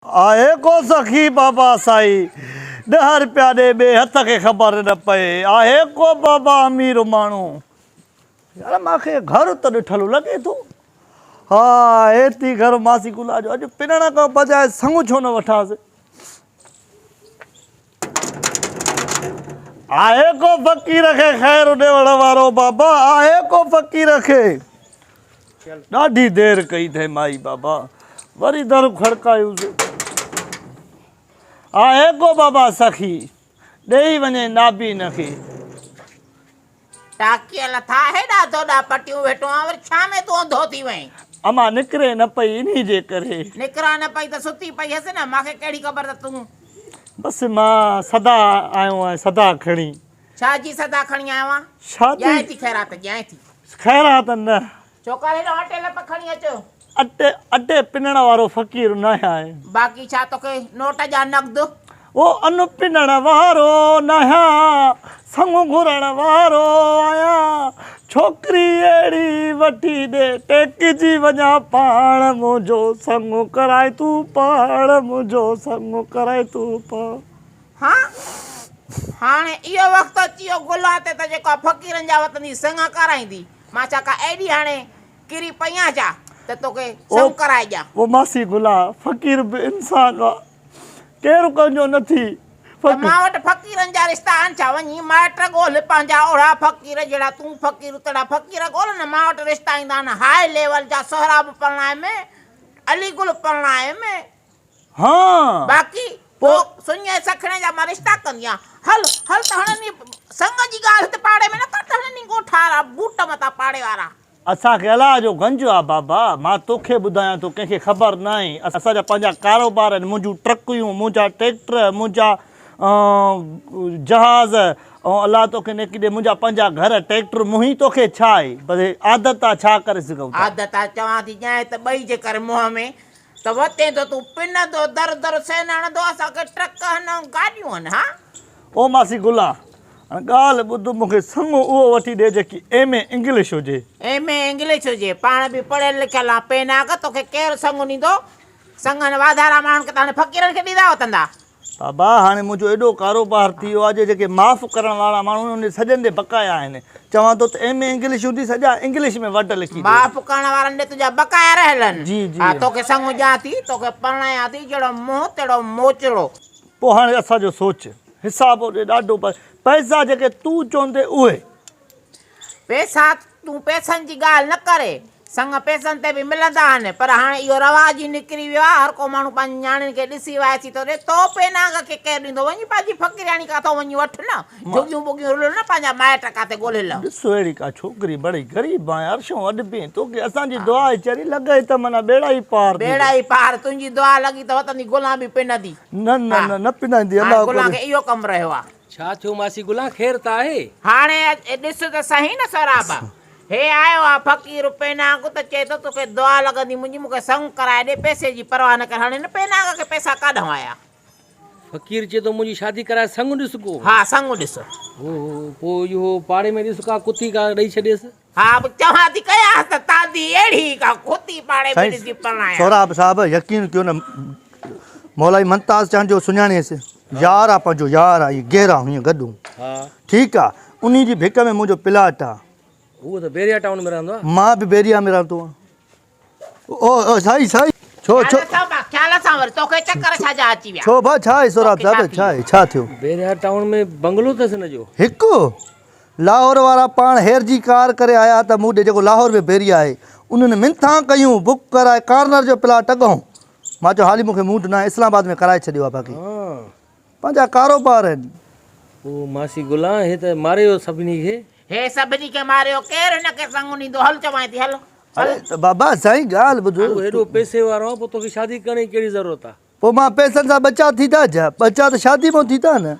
आहे को सखी बाबा साई 10 रुपया दे बे हथ के खबर न पए आहे को बाबा अमीर माण्हू यार मांखे घर त ॾिठल लॻे थो। हा एती घर मासी गुला जो अॼु पिनण खां बजाए संग छो न वठांसि। आहे को फ़क़ीर खे ख़ैर ॾियण वारो बाबा आहे को फ़क़ीर खे। ॾाढी देरि कई अथई माई बाबा वरी दर खड़कायूंसि। आहे को बाबा सखी ॾेई वञे नाबी न खे। टाकियल था हेॾा दोॾा पटियूं वेठो आ वरी छा में तूं अंधो थी वहीं। अमा निकिरे न पई इन्ही जे करे। निकिरा न पई त सुती पई हस न मांखे कहिड़ी ख़बर त तूं बसि मां सदा आयो आहियां सदा खणी। छा जी सदा खणी आयो आहीं? शादी ॼाए थी ख़ैरात ॼाए थी। ख़ैरात न छोकर हेॾो अटे लप खणी अचो। अटे पिनण वारो फ़क़ीर न आहे। बाक़ी छा तोखे नोट जा नक़द ओ अन पिनण वारो न संग घुरण वारो आया छोकरी अहिड़ी वठी ॾे टेकिजी वञा पाण मुंहिंजो संग कराए तूं पाण मुंहिंजो संग कराए तूं पाण। हा हाणे इहो वक़्तु अची वियो गुला ते त जेको फ़क़ीरनि जा वतनी संग कराईंदी मां छा का एॾी हाणे किरी पई आहियां छा त तोखे संग कराए ॾियां। वो मासी गुला फ़क़ीर बि इंसान आहे केरु कंहिंजो नथी। मां वटि फ़क़ीरनि जा रिश्ता आहिनि छा वञी माइट ॻोल्ह पंहिंजा ओड़ा फ़क़ीर जहिड़ा तूं फ़क़ीर तहिड़ा फ़क़ीर ॻोल्ह न। मां वटि रिश्ता ईंदा आहिनि हाई लेवल जा सोहराब परणाए में अलीगुल परणाए में। हाँ बाक़ी पोइ सुञे सखणे जा मां रिश्ता कंदी आहियां। हल हल त हणनी संग जी ॻाल्हि हिते पाड़े में न कर त हणनी ॻोठारा बूट मथां पाड़े वारा। असांखे अलाह जो गंज आहे बाबा मां तोखे ॿुधायां थो कंहिंखे ख़बर न आहे। असांजा पंहिंजा कारोबार आहिनि मुंहिंजूं ट्रकियूं मुंहिंजा ट्रैक्टर मुंहिंजा जहाज़ ऐं अलाह तोखे न किॾे मुंहिंजा पंहिंजा घर ट्रैक्टर मुंहिं तोखे छा आहे बसि आदत आहे छा करे सघूं। आदत आहे चवां थी ॼाए त ॿई जे करे मुंहं में त वते थो तूं पिनंदो दर दर सेन हणंदो असांखे ट्रक आहिनि गाॾियूं आहिनि। हा ओ मासी गुला ॻाल्हि ॿुध मूंखे संग उहो वठी ॾे जेकी एम ए इंग्लिश हुजे। एम ए इंग्लिश हुजे पाण बि पढ़ियल लिखियल आहे पेनाक तोखे केरु संग ॾींदो। संगनि वाधारा माण्हुनि खे त हाणे फ़क़ीरनि खे ॾींदा वठंदा। बाबा हाणे मुंहिंजो एॾो कारोबार थी वियो आहे जेके माफ़ु करण वारा माण्हू उन सॼनि ते बकाया आहिनि। चवां थो त एम ए इंग्लिश हूंदी सॼा इंग्लिश में वढ लिखी माफ़ु करण वारनि ॾे तुंहिंजा बकाया रहियल आहिनि। जी जी हा तोखे संग ॾियां थी तोखे परणायां थी जहिड़ो मुंहुं तहिड़ो मोचड़ो। पोइ हाणे असांजो सोच हिसाब होॾे ॾाढो पैसा जेके तूं चवंदे उहे पैसा तूं पैसनि जी ॻाल्हि न करे संग पैसनि ते बि मिलंदा आहिनि पर हाणे इहो रवाज ई निकिरी वियो आहे हर को माण्हू पंहिंजी नियाणियुनि खे ॾिसी वाइसी थो ॾे तो पेनाग खे केरु ॾींदो वञी पंहिंजी फ़क़ीराणी काथो वञी वठि न झुगियूं बुगियूं रुल न पंहिंजा माइट काथे ॻोल्हे ल। ॾिसो अहिड़ी का छोकिरी बड़ी ग़रीब आहे अर्शो अॾबी तोखे असांजी दुआ चरी लॻे त माना बेड़ा ई पार बेड़ा ई पार तुंहिंजी दुआ लॻी त वतनी गुलां बि पिनंदी। न न न न पिनाईंदी अलाह गुलां खे इहो कमु रहियो आहे। छा थियो मासी गुलां ख़ैर त आहे? हाणे ॾिस त सही न सराबा हे आयो आहे फ़क़ीर पेनाग त चए थो तोखे दुआ लॻंदी मुंहिंजी मूंखे संग कराए ॾे पैसे जी परवाह न कर। हाणे न पेनाग खे पैसा काॾां आया। फ़क़ीर चए थो मुंहिंजी शादी कराए संग ॾिस को। हा संग ॾिस। पोइ इहो पाड़े में ॾिस का कुती का ॾेई छॾियसि। हा चवां थी कयां त तादी अहिड़ी का कुती पाड़े में ॾिसी परणाया। सोराब साहब यकीन कयो न मौलाई मुमताज़ चांद जो सुञाणेसि यार आहे पंहिंजो यार आहे गेरा हीअं गॾु। हा ठीकु आहे उन जी भिक में मुंहिंजो प्लाट आहे। उहो त बेरिया टाउन में रहंदो आहे। मां बि बेरिया में रहंदो आहियां। ओ साईं साईं छो छो ख़्याल सां वरी तोखे चक्कर छा जा अची विया? छो भाउ छा आहे सोराब साहब छा आहे छा थियो? बेरिया टाउन में बंगलो अथसि हिन जो हिकु लाहौर वारा पाण हेर जी कार करे आया त मूं ॾे जेको लाहौर में बेरिया आहे उन्हनि मिंथां कयूं बुक कराए कार्नर जो प्लाट अॻूं। मां चयो हाली मूंखे मूड न आहे इस्लामाबाद में कराए छॾियो आहे बाक़ी पंहिंजा कारोबार आहिनि। पोइ मासी गुलां हे त मारियो सभिनी खे। हे सभिनी खे मारियो केरु हिनखे संग ॾींदो। हल चवां थी हल। अरे त बाबा साईं ॻाल्हि ॿुधो हेॾो पैसे वारो आहे पोइ तोखे शादी करण जी कहिड़ी ज़रूरत आहे? पोइ मां पैसनि सां बचा थी था छा बचा त शादी में थी था न।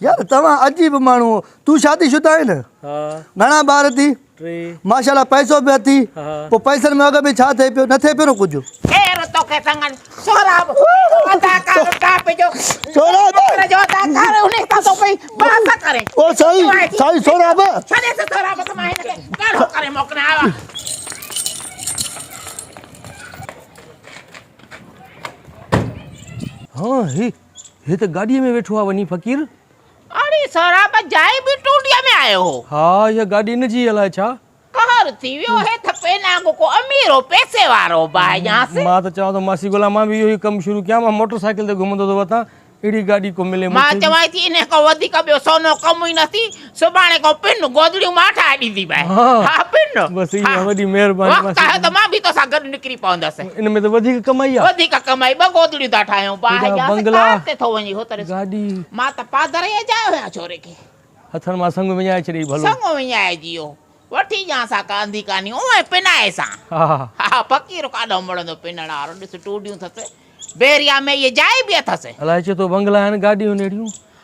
यार तव्हां अजीब माण्हू हो तूं शादीशुदा आहे न। हा घणा ॿार थी? 3 माशाल्लाह पैसो बि अथई पोइ पैसनि में अॻ में छा थिए पियो न थिए पियो न कुझु। केरु तोखे संगन सोराब अदाकार टाप जो सोराब जो अदाकार उन्हें तो कोई बात करे। ओ साईं साईं सोराब छने से सोराब त मां हिनखे कहिड़ो करे मोकिलिया आवा। हाँ हे त गाॾीअ में वेठो आहे वञी फ़क़ीर। अरे सौराब जाए बि टूंडिया में आयो हो। हा इहा गाॾी इन जी अलाए छा। कहर थी वियो हे थपे नागो को अमीर हो पैसे वारो बा यहाँ से। मां त चवां थो मासी ॻोल्हा मां बि इहो ई कमु शुरू कयां। मां मोटरसाइकिल ते घुमंदो थो वठां अहिड़ी गाॾी को मिले मां चवां थी इन खां वधीक ॿियो सोनो कमु ई नथी। सुभाणे को पिन गोदड़ियूं मां ठाहे ॾींदी भाई। हा पिन बसि इहा वॾी महिरबानी वक़्तु आहे त मां बि तोसां गॾु निकिरी पवंदसि। इन में त वधीक कमाई आहे। वधीक कमाई ॿ गोदड़ियूं था ठाहियूं हेॾा बंगला, ते थो वञी हो तरे गाॾी मां त पादर ई अजायो हुया छोरे खे हथनि मां संग विञाए छॾी भलो। संग विञाए जियो वठी ॼां सां कांदी कानी उहे पिनाए सां। हा हा फ़क़ीर काॾो मिलंदो पिनण वारो ॾिस टूडियूं अथसि बेरिया में इहे जाइ बि अथसि। अलाए छो तो बंगला आहिनि गाॾियूं अहिड़ियूं।